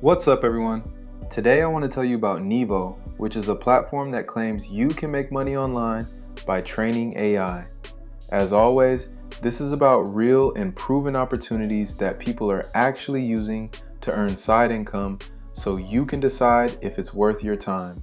What's up everyone? Today I want to tell you about Nevo, which is a platform that claims you can make money online by training AI. As always, this is about real and proven opportunities that people are actually using to earn side income so you can decide if it's worth your time.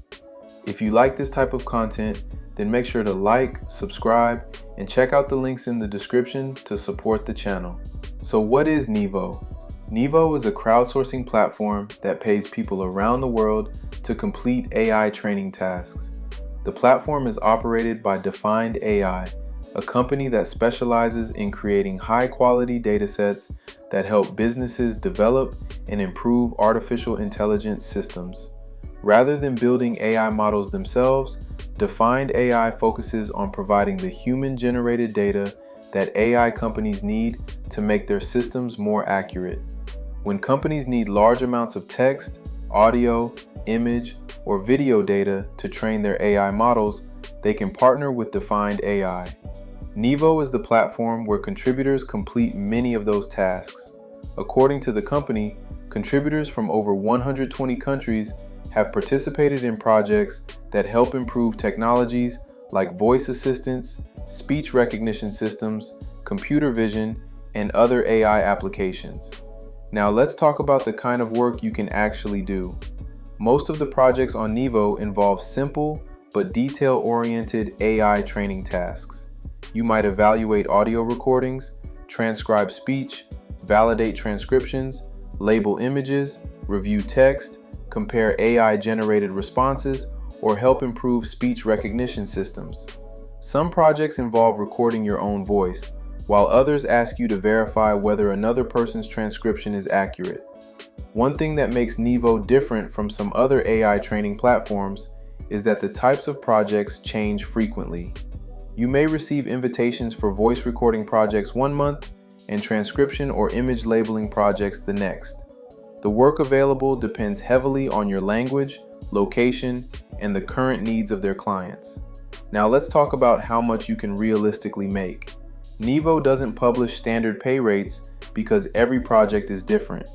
If you like this type of content, then make sure to like, subscribe, and check out the links in the description to support the channel. So what is Nevo? Nevo is a crowdsourcing platform that pays people around the world to complete AI training tasks. The platform is operated by Defined AI, a company that specializes in creating high-quality datasets that help businesses develop and improve artificial intelligence systems. Rather than building AI models themselves, Defined AI focuses on providing the human-generated data that AI companies need to make their systems more accurate. When companies need large amounts of text, audio, image, or video data to train their AI models, they can partner with Defined AI. Nevo is the platform where contributors complete many of those tasks. According to the company, contributors from over 120 countries have participated in projects that help improve technologies like voice assistants, speech recognition systems, computer vision, and other AI applications. Now let's talk about the kind of work you can actually do. Most of the projects on Nevo involve simple but detail-oriented AI training tasks. You might evaluate audio recordings, transcribe speech, validate transcriptions, label images, review text, compare AI-generated responses, or help improve speech recognition systems. Some projects involve recording your own voice, while others ask you to verify whether another person's transcription is accurate. One thing that makes Nevo different from some other AI training platforms is that the types of projects change frequently. You may receive invitations for voice recording projects one month and transcription or image labeling projects the next. The work available depends heavily on your language, location, and the current needs of their clients. Now let's talk about how much you can realistically make. Nevo doesn't publish standard pay rates because every project is different.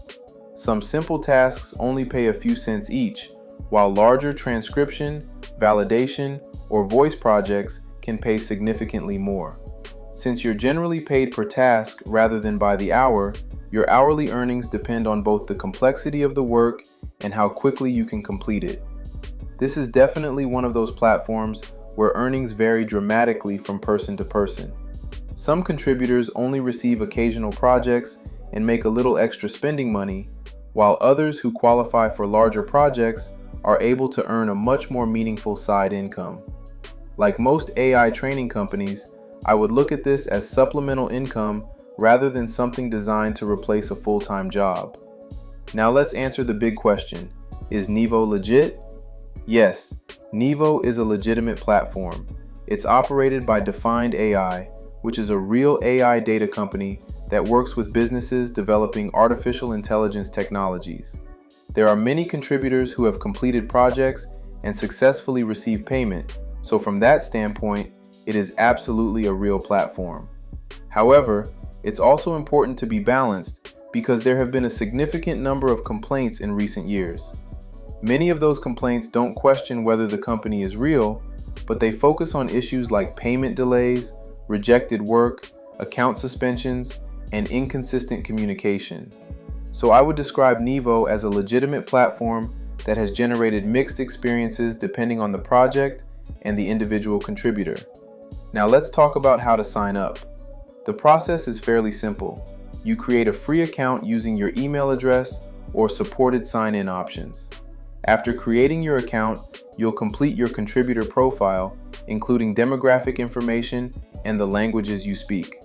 Some simple tasks only pay a few cents each, while larger transcription, validation, or voice projects can pay significantly more. Since you're generally paid per task rather than by the hour, your hourly earnings depend on both the complexity of the work and how quickly you can complete it. This is definitely one of those platforms where earnings vary dramatically from person to person. Some contributors only receive occasional projects and make a little extra spending money, while others who qualify for larger projects are able to earn a much more meaningful side income. Like most AI training companies, I would look at this as supplemental income rather than something designed to replace a full-time job. Now let's answer the big question: is Nevo legit? Yes, Nevo is a legitimate platform. It's operated by Defined AI, which is a real AI data company that works with businesses developing artificial intelligence technologies. There are many contributors who have completed projects and successfully received payment, so from that standpoint, it is absolutely a real platform. However, it's also important to be balanced because there have been a significant number of complaints in recent years. Many of those complaints don't question whether the company is real, but they focus on issues like payment delays, rejected work, account suspensions, and inconsistent communication. So I would describe Nevo as a legitimate platform that has generated mixed experiences depending on the project and the individual contributor. Now let's talk about how to sign up. The process is fairly simple. You create a free account using your email address or supported sign-in options. After creating your account, you'll complete your contributor profile, including demographic information and the languages you speak.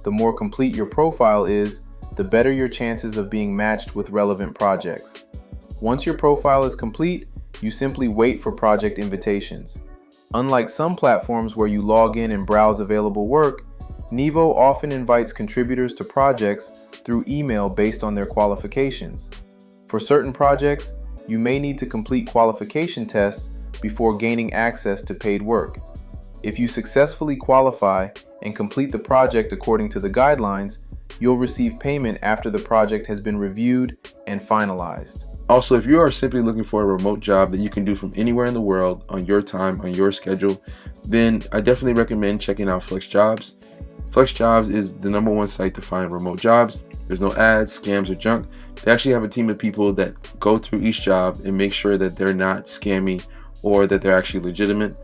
The more complete your profile is, the better your chances of being matched with relevant projects. Once your profile is complete, you simply wait for project invitations. Unlike some platforms where you log in and browse available work, Nevo often invites contributors to projects through email based on their qualifications. For certain projects, you may need to complete qualification tests before gaining access to paid work. If you successfully qualify and complete the project according to the guidelines, you'll receive payment after the project has been reviewed and finalized. Also, if you are simply looking for a remote job that you can do from anywhere in the world on your time, on your schedule, then I definitely recommend checking out FlexJobs. FlexJobs is the #1 site to find remote jobs. There's no ads, scams, or junk. They actually have a team of people that go through each job and make sure that they're not scammy or that they're actually legitimate.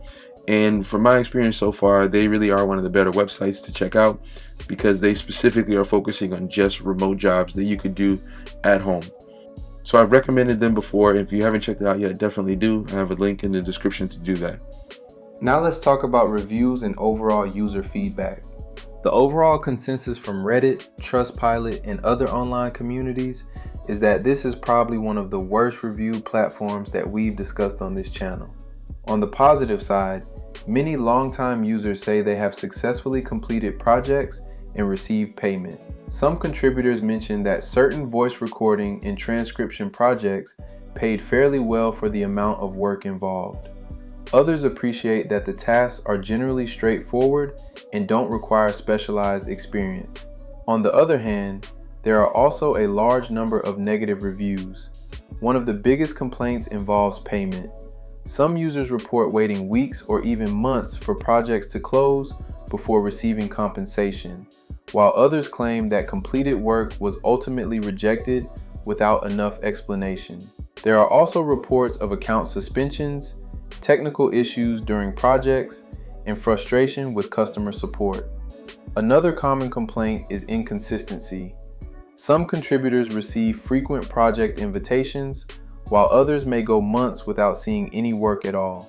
And from my experience so far, they really are one of the better websites to check out because they specifically are focusing on just remote jobs that you could do at home. So I've recommended them before. If you haven't checked it out yet, definitely do. I have a link in the description to do that. Now let's talk about reviews and overall user feedback. The overall consensus from Reddit, Trustpilot, and other online communities is that this is probably one of the worst review platforms that we've discussed on this channel. On the positive side, many longtime users say they have successfully completed projects and received payment. Some contributors mentioned that certain voice recording and transcription projects paid fairly well for the amount of work involved. Others appreciate that the tasks are generally straightforward and don't require specialized experience. On the other hand, there are also a large number of negative reviews. One of the biggest complaints involves payment. Some users report waiting weeks or even months for projects to close before receiving compensation, while others claim that completed work was ultimately rejected without enough explanation. There are also reports of account suspensions, technical issues during projects, and frustration with customer support. Another common complaint is inconsistency. Some contributors receive frequent project invitations, while others may go months without seeing any work at all.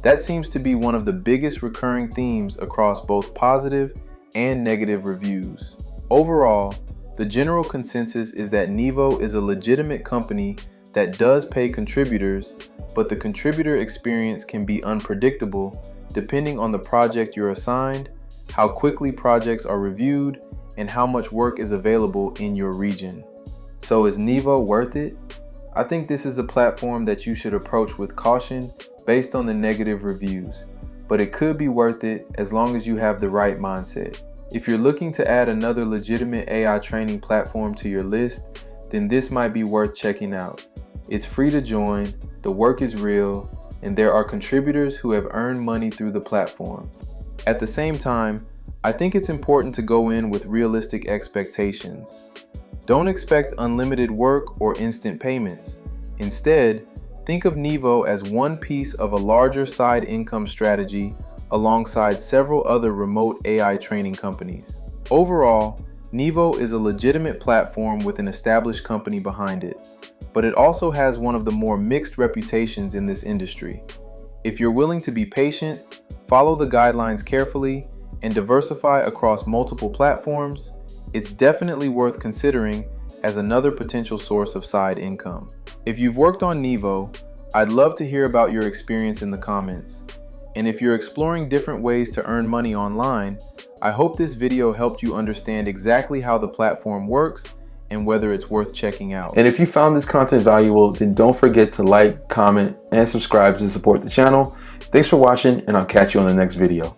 That seems to be one of the biggest recurring themes across both positive and negative reviews. Overall, the general consensus is that Nevo is a legitimate company that does pay contributors, but the contributor experience can be unpredictable depending on the project you're assigned, how quickly projects are reviewed, and how much work is available in your region. So is Nevo worth it? I think this is a platform that you should approach with caution based on the negative reviews, but it could be worth it as long as you have the right mindset. If you're looking to add another legitimate AI training platform to your list, then this might be worth checking out. It's free to join, the work is real, and there are contributors who have earned money through the platform. At the same time, I think it's important to go in with realistic expectations. Don't expect unlimited work or instant payments. Instead, think of Nevo as one piece of a larger side income strategy alongside several other remote AI training companies. Overall, Nevo is a legitimate platform with an established company behind it, but it also has one of the more mixed reputations in this industry. If you're willing to be patient, follow the guidelines carefully, and diversify across multiple platforms, it's definitely worth considering as another potential source of side income. If you've worked on Nevo, I'd love to hear about your experience in the comments. And if you're exploring different ways to earn money online, I hope this video helped you understand exactly how the platform works and whether it's worth checking out. And if you found this content valuable, then don't forget to like, comment, and subscribe to support the channel. Thanks for watching, and I'll catch you on the next video.